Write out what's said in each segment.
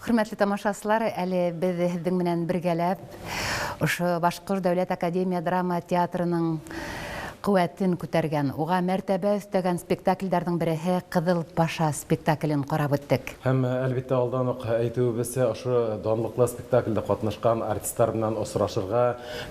Hürmetli тамашасылар, әле біз һеҙҙең менән бергәләп, ошо Башҡорт Дәүләт Академия драма театрының ҡеүәтен күтәргән, уға мәртәбә өҫтәгән спектакльдәрҙең береһе Ҡыҙыл Паша спектаклен ҡарап үттек. Һәм әлбиттә алдан уҡ әйтеүебеҙсә, ошо данлыҡлы спектаклдә ҡатнашҡан артистар менән осрашырға,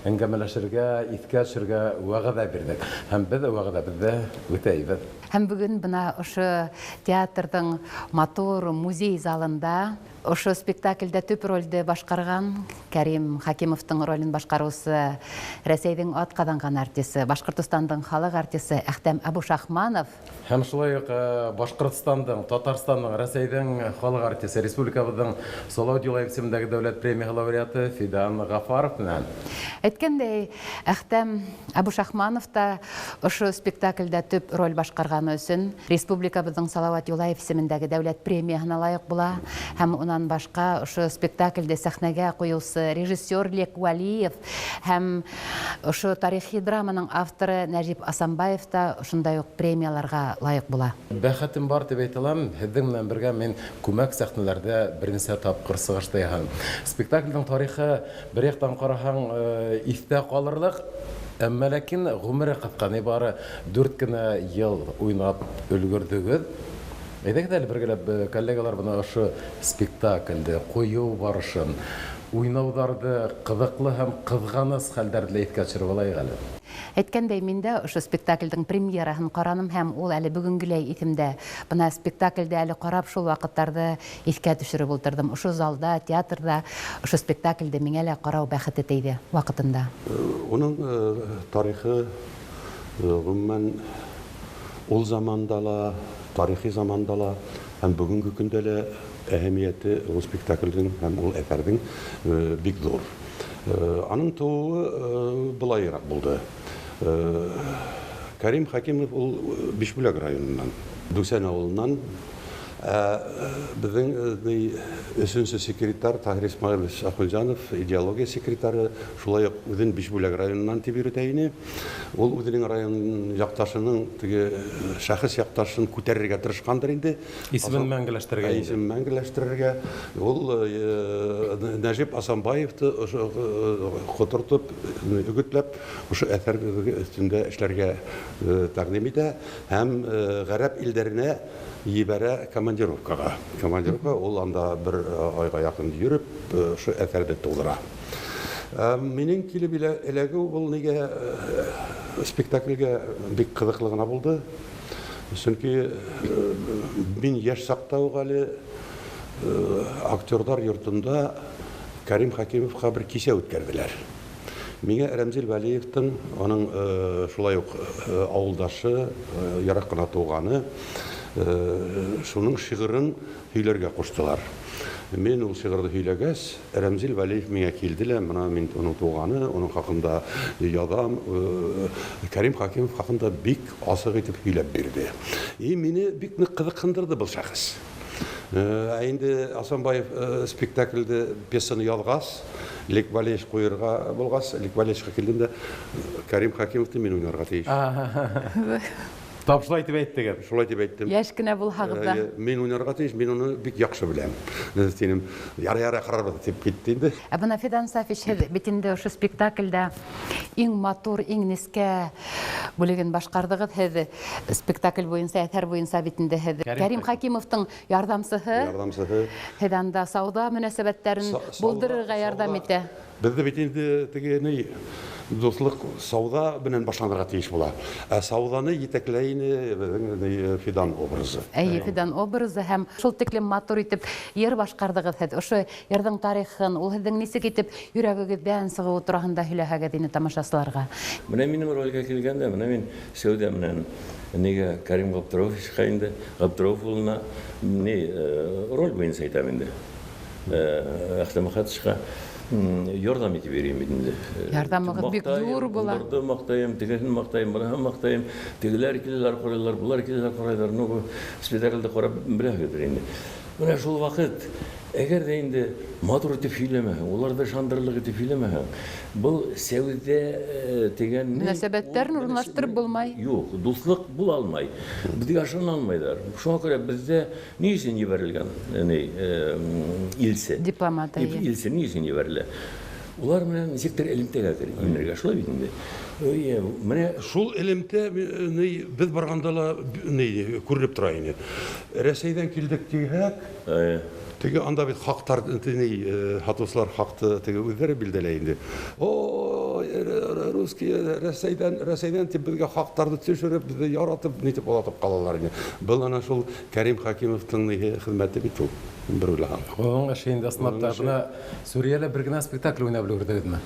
әңгәмәләшергә, иҫкә төшөргә вәғәҙә бирҙек. Һәм беҙ вәғәҙәбеҙҙе үтәйбеҙ. Һәм бөгөн бына ошо театрҙың матур музей залында ошо спектакльдә төп ролде башҡарған Кәрим Хакимовтың ролен башҡарыусы Рәсәйҙең атҡаҙанған артисы, Башҡортостандың халыҡ артисы Әхтәм Әбушахманов. Һәм шулай уҡ Башҡортостандың, Татарстандың, Рәсәйҙең халыҡ артисы, республикабыҙҙың Солау Дюлаев исемендәге дәүләт премия лауреаты Фидан Ғафаров менән. Әйткәндәй, Әхтәм Әбушахманов та ошо спектакльдә төп роль башҡарғаны өсөн республикабыҙҙың Салауат Юлаев исемендәге дәүләт премияһына лайыҡ була. Һәм унан башҡа ошо спектакльде сәхнәгә ҡуйыусы режиссер Лек Валиев һәм ошо тарихи драманың авторы Нәжип Асанбаев та ошондай уҡ премияларға лайыҡ була. Бәхетем бар дип әйтәләм, һеҙҙең менән бергә мин күмәк сәхнәләрҙә бер нисә тапҡыр сығышты яһаным. Спектаклдың тарихы бер яҡтан ҡараһаң иҫтә ҡалырлыҡ, әммә ләкин ғүмере ҡыҫҡа, ни бары 4 кенә йыл уйнап өлгөрҙөгөҙ. Әйҙәгеҙ әле бергәләп коллегалар бына ошо спектаклде, ҡуйыу барышын, уйнауҙарҙы, ҡыҙыҡлы һәм ҡыҙғаныс хәлдәрҙе иҫкә төшөрөп алайыҡ әле. Әйткәндәй, мин дә ошо спектакльдең премьераһын ҡараным һәм ул әле бөгөнгөләй иҫемдә. Бына спектакльде әле ҡарап шул ваҡыттарҙы иҫкә төшөрөп ултырҙым. Ошо залда, театрҙа ошо спектакльде миңә лә ҡарау бәхете тейҙе ваҡытында. Уның тарихы ғөмүмән ул заманда ла, тарихи заманда ла һәм бүгенге көндә лә әһәмиәте ул спектакльдең һәм ул әҫәрҙең бик ҙур. Аның тыуыуы былайыраҡ булды. Кәрим Хакимов ул Бишбүләк районынан, Дүсән ауылынан. Беҙҙең 3-нче секретарь Таһир Исмәғилович Ахунжанов, идеология секретары, шулай уҡ үҙен Бишбүләк районынан тип йөрөтә ине. Ул үҙенең район яҡташының, шәхес яҡташын күтәрергә тырышҡандыр инде. Исемен мәңгеләштерергә. Исемен мәңгеләштерергә. Ул Нәжип Асанбаевты ҡотортоп, өгөтләп, ошо әҫәр өҫтөндә эшләргә тәҡдим итә һәм ғәрәп илдәренә ебәрә командировкаға. Командировка ул анда бер айға яҡын йөрөп, ошо әҫәрҙе тыуҙыра. Минең килеп эләгеү был нигә спектаклгә бик ҡыҙыҡлы ғына булды. Сөнки мин йәш саҡта уҡ әле актерҙар йортонда Кәрим Хакимовҡа бер кисә үткәрҙеләр. Миңә Рәмзил Вәлиевтың, оның шулай уҡ ауылдашы, яраҡ ҡына тыуғаны, шуның шиғырын һөйләргә ҡуштылар. Мен ул шиғырҙы һөйләгәс, Рәмзил Вәлиев миңә килде лә, мына мин уның туғаны, уның хаҡында яҙам, Кәрим Хакимов хаҡында бик асыҡ итеп һөйләп бирҙе. Мине бик ныҡ ҡыҙыҡһындырҙы был шәхес. Инде Асанбаев спектакльде, пьесаны яҙғас, Лек Валиевич ҡуйырға булғас, Лек Валиевичҡа килдем дә, Кәрим Хакимовты мин уйнарға тейеш. Тап шулай тип әйттегеҙ. Шулай тип әйттем. Йәш кенә булһағыҙ да. Мин уйнарға тейеш, мин уны бик яҡшы беләм. Тинем, яры-яры ҡарарбыҙ тип китте инде. Бына Фидан Сафич, һеҙ бит инде ошо спектакльдә иң матур, иң нескә бүлеген башҡарҙығыҙ. Һеҙ спектакль буйынса, әҫәр буйынса бит инде һеҙ Кәрим Хакимовтың ярҙамсыһы. Һеҙ анда сауҙа мөнәсәбәттәрен булдырырға ярҙам итә. Беҙҙе бит инде теге дуҫлыҡ сауҙа менән башланырға тейеш була. Сауҙаны етәкләй ине Фидан образы. Фидан образы һәм шул тиклем матур итеп йыр башҡарҙығыҙ һеҙ. Ошо йырҙың тарихын, ул һеҙҙең нисек итеп йөрәгегеҙҙән сығыуы тураһында һөйләһәгеҙ ине тамашасыларға. Менә минең ролгә килгәндә, менә мин сәүдә менән нигә Кәрим Ғабдырауфовичҡа инде, Ғабдырауф улына роль буйынса әйтәм инде. Әхтәм Хатышҡа ярҙам итеп бирәм инде. Ярҙамығыҙ бик ҙур була. Уларҙы маҡтайым, тегеһен маҡтайым, быныһын маҡтайым. Тегеләр киләләр, ҡарайҙар, булар киләләр, ҡарайҙар. Спектаклде ҡарап беләһегеҙҙер инде. Менә шул вакыт, әгәр дә инде матур итеп һөйләмәһәң, улар да шандырлык итеп һөйләмәһәң, был сәүдә дигән Мөнәсәбәтләрне урнаштырып булмай. Юк, дуслык була алмай. Безгә ышана алмайдар. Шуңа күрә бездә ни өчен җибәрелгән, илсе? Дипломатия. Илсе ни өчен җибәрелә? Улар менән ничектер элемтәгә кергән, шулай бит инде. Менә Шул элемтә без барганда ла күренеп тора иде. Рәсәйдән килдек дигәк, теге анда бит хактар хатыслар хакты теге үзләре билдәләй инде. О, русские Рәсәйдән тип безгә хактарды төшереп, безне яратып, нитеп алатып калалар инде. Был ана шул Кәрим Хакимовтың хезмәте бит ул. Бер уйлаган. Оның әшейінде сынапта Сүриялі бір гына спектакль ойнап үлгердегідме?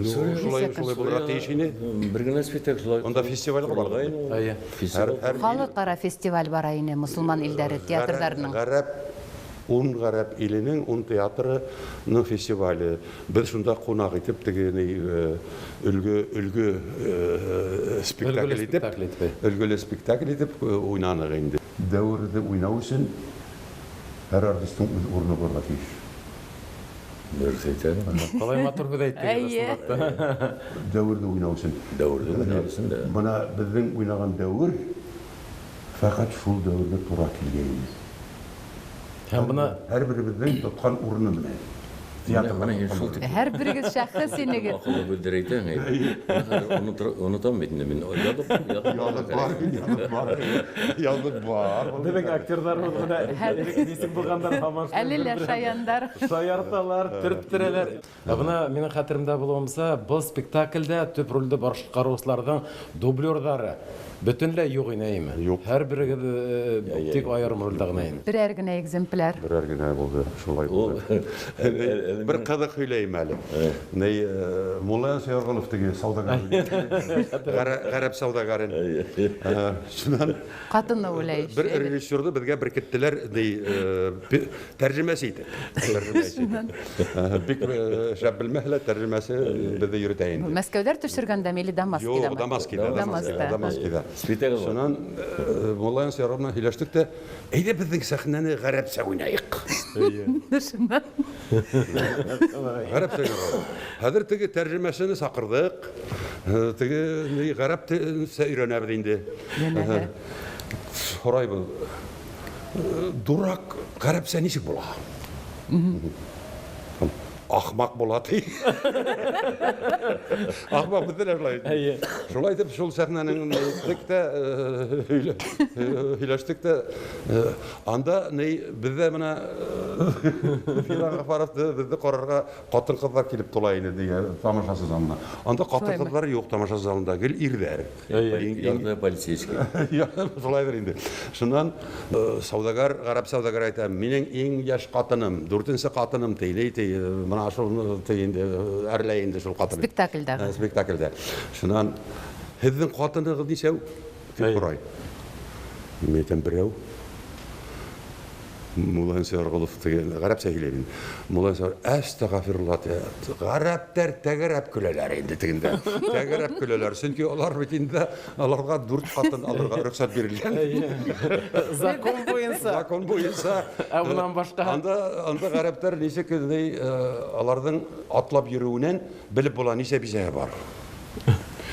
Шулай булырга тиеш ине. бер генә спектакль. Анда фестивальгә барган. Халыкара фестиваль бара ине мусулман илләре театрларының. Гарәп иленең 10 театрының фестивале. Без шунда кунак итеп теге өлгө өлгөле спектакль итеп уйнанык инде. Дәврдә уйнау өчен һәр артистның үз урыны барга тиеш. Дөрес әйтәм. Қалай матур бит әйттегез сынапта. Дәврдә уйнау өчен. Бuna безнең уйнаган дәвр фақат шул дәвргә туры килгән. Һәм бuna Һәрберебезнең тоткан урыны менән. Һәр берегез шәхес инегез. Акылы бүлдер әйтәң. Онытам бит инде мин. Язык бар. Demek aktörler burada diysin bulganlar hamar. Әлеләр шаяндар. Шаярталар, төрттірелер. Бuna менің хатırımda болуымса, бұл спектакльдә төп рөлді башкаручыларның дублерлары бөтенләй юк инәйме? Юк. Һәр берегез тик аерым рөлдә генә инде. Берәр генә экземпляр. Берәр генә булды, шулай булды. Бер кызык һөйләйм әле. Мулла Сәйгулов теге саудагар. Гарәп саудагарын. Шуннан Катыны уйлай. бер режиссерды безгә бер киттеләр, тәрҗемәсе итеп. Бик шәп белмәһләр тәрҗемәсе бездә йөртә инде. Мәскәүдә төшергәндә мили Дамаскида. Юк, Дамаскида. Спектакль. Шуннан Мулла Сәйгуловна һөйләштек тә, әйдә безнең сәхнәне гарәпчә уйнайык. Гарәп Сәйгулов. Хәзер теге тәрҗемәсене сакырдык. Теге гарәп сөйрәнәбез инде. Сорайбыз. Дурак гарәпчә ничек була? Ахмак була ти. Ахмак бөтенләй шулай. Шулай итеп шул сәхнәнең тектә һөйләштек тә анда бездә менә Фиран Гафаровты бездә карарга хатын-кызлар килеп тула иде дигән тамаша залына. Анда хатын-кызлар юк тамаша залында, гел ирләр. Янда полицейский. Шулай инде. Шуннан саудагар, гарәп саудагар әйтә, минең иң яшь хатыным, 4нче хатыным тейли, мына шуны тейинде, әрләйинде шул хатын. Спектакльдә. Спектакльдә. Шуннан һезнең хатыныгыз ничәү? Дип сорай. Мәйтәм берәү. Мулла Сәйгулов деген гарәп сөйләгән. Мулла Сәйгулов астагфирулlah. Гарәптәр тәгәрәп көләләр инде тегендә. Тәгәрәп көләләр. Чөнки алар бит инде аларга 4 хатын алырга рөхсәт бирелгән. Закон буенча. Абунан башка. Анда гарәптәр ничек аларның атлап йөрүеннән белеп була ничә бизәге бар.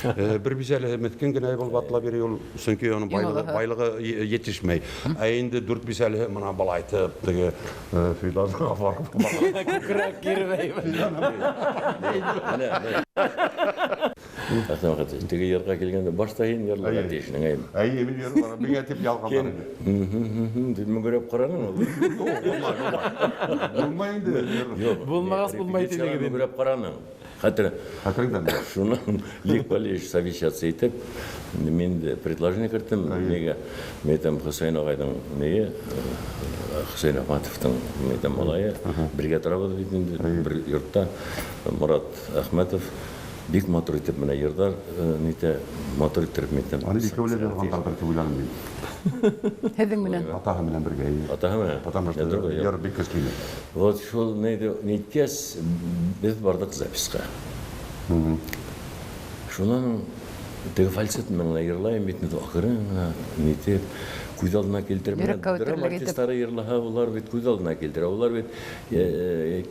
Бер бизәле мөмкин генә булып атлап йөри ул, чөнки аның байлыгы yetişмәй. Ә инде 4 бизәле моны балайтып, теге Фидазга барып. Күкрәк кирмәй. Теге ярга килгәндә башта һин ярларга тиешнең әйм. Әйе, мин ярларга миңа тип ялганлар. Дип мөгрәп караның ул. Булмай инде. Булмагас булмай тилеге дип. Мөгрәп караның. Хәтереңдән. Шуннан Лик Валерьевич совещаться итеп, мен предложение кертем, неге метем Хусейн агайдың неге Хусейн Ахматовтың метем малайы бергә торабыз бит инде бер йортта Мурат Ахматов бик матур итеп менә йырдар нитә матур итеп метем. Аны икәүләр ялганлар дип уйланым мин. Һеҙҙең менән. Атаһы менән бергә. Атаһы менән. Потому что яр бик көчле. Вот шул нитәс без бардык записка. Шунан теге фальцет менен айырлайм бит акырын нетеп күз алдына келтирем. Йөрәккә Драма үтерлек итеп. артистлары йырлаһа, улар бит күз алдына келтирә. Улар бит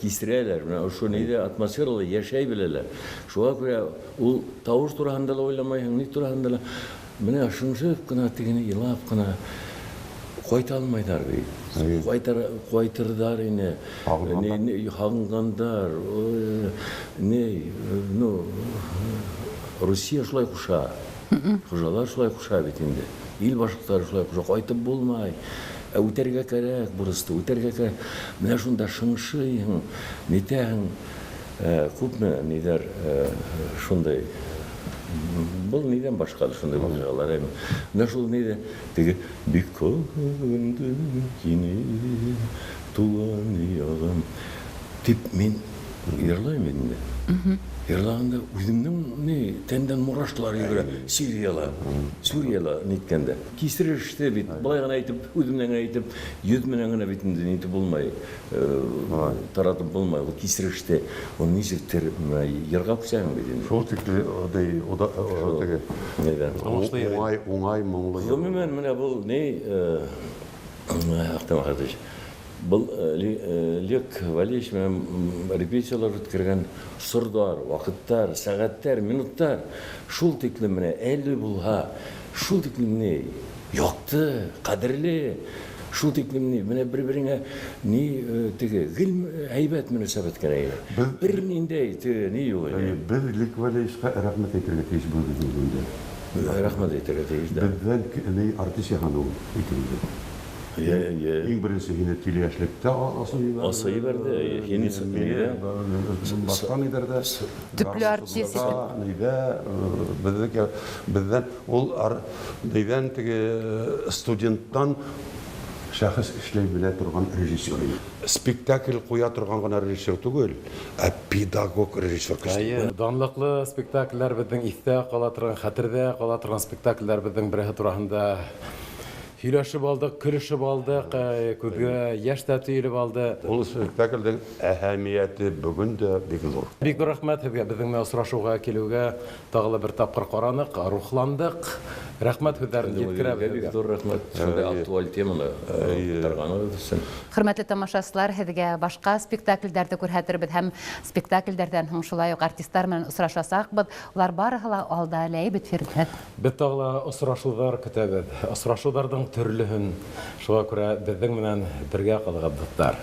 кистерәләр. Менә ошо нидә атмосфералы яшәй беләләр. Шуңа күрә ул тавыш тураһында ла уйламайһың, ни тураһында ла. Менә шунчып кына тегене елап кына кайта алмайдар бит. Кайтырдар ине. Хагынгандар. Ну, Россия шулай куша. Хужалар шулай куша бит инде. Ил башлыктары шулай куша. Кайтып булмай. Үтәргә кирәк бурысты, үтәргә кирәк. Менә шунда шыңшыйһың, нитәһең. Күпме нидер шундай. Бұл неден башқады шундай вакыйгалар эми. Менә шул неде теге бик көңүлдү кине туган ягым дип мен йырлайм инде. Йырлаганда үземнең тәндән мурашкалар йөгерә. Сүриялар ниткәндә. Кистереште бит. Былай гына әйтеп, үземнән әйтеп, 100 менән генә бит инде нитеп булмай. Таратып булмай. Ул кистереште. Ул ничектер йырга күсәң бит инде. Шул тикле теге уңай моңлы. Гомумән менә бу Ахтамахатович. Бұл Лек Валеевич мен репетициялар үткәргән сұрдар, вақыттар, сағаттар, минуттар шул тиклем менә әле булһа, шул тиклем яқты, қадірле, шул тиклем менә бер-береңә теге гыйлем әйбәт мөнәсәбәт кирәк. Бер ниндәй теге юк иде. Без Лек Валеевичка рәхмәт әйтергә тиеш булдык. Рәхмәт әйтергә тиеш дә. Бездән артист яһану итеп. Иң беренче һине тиләшлектә асый берде. Һине башка нидәрдә Төпле артист бездән ул дигән теге студенттан шәхес эшләй белә торган режиссер. Спектакль куя торган гына режиссер түгел, ә педагог режиссер. Данлыклы спектакльләр безнең истә кала торган, хәтердә кала торган спектакльләр безнең бере турында һөйләшеп алдык, көлешеп алдык, күзгә яшь тә төелеп алды. Ул спектакльдән әһәмияте бүген дә бик зур. Бик рәхмәт һеҙгә безнең менән осрашуга килүгә. Тагы бер тапкыр каранык, рухландык. Рәхмәт һүзләрен җиткерәбез. Бик зур рәхмәт. Шундай актуаль теманы торганыгыз өчен. Хөрмәтле тамашачылар, һеҙгә башка спектакльдәрде күрһәтербез һәм спектакльдәрдән һуң шулай ук артистлар менән осрашасакбыз. Улар барыһы ла алда ләйбет фирмәт. Без тагы осрашулар көтәбез. Осрашуларның төрлеһен. Шуңа күрә безнең менән бергә калыгыз, дуслар.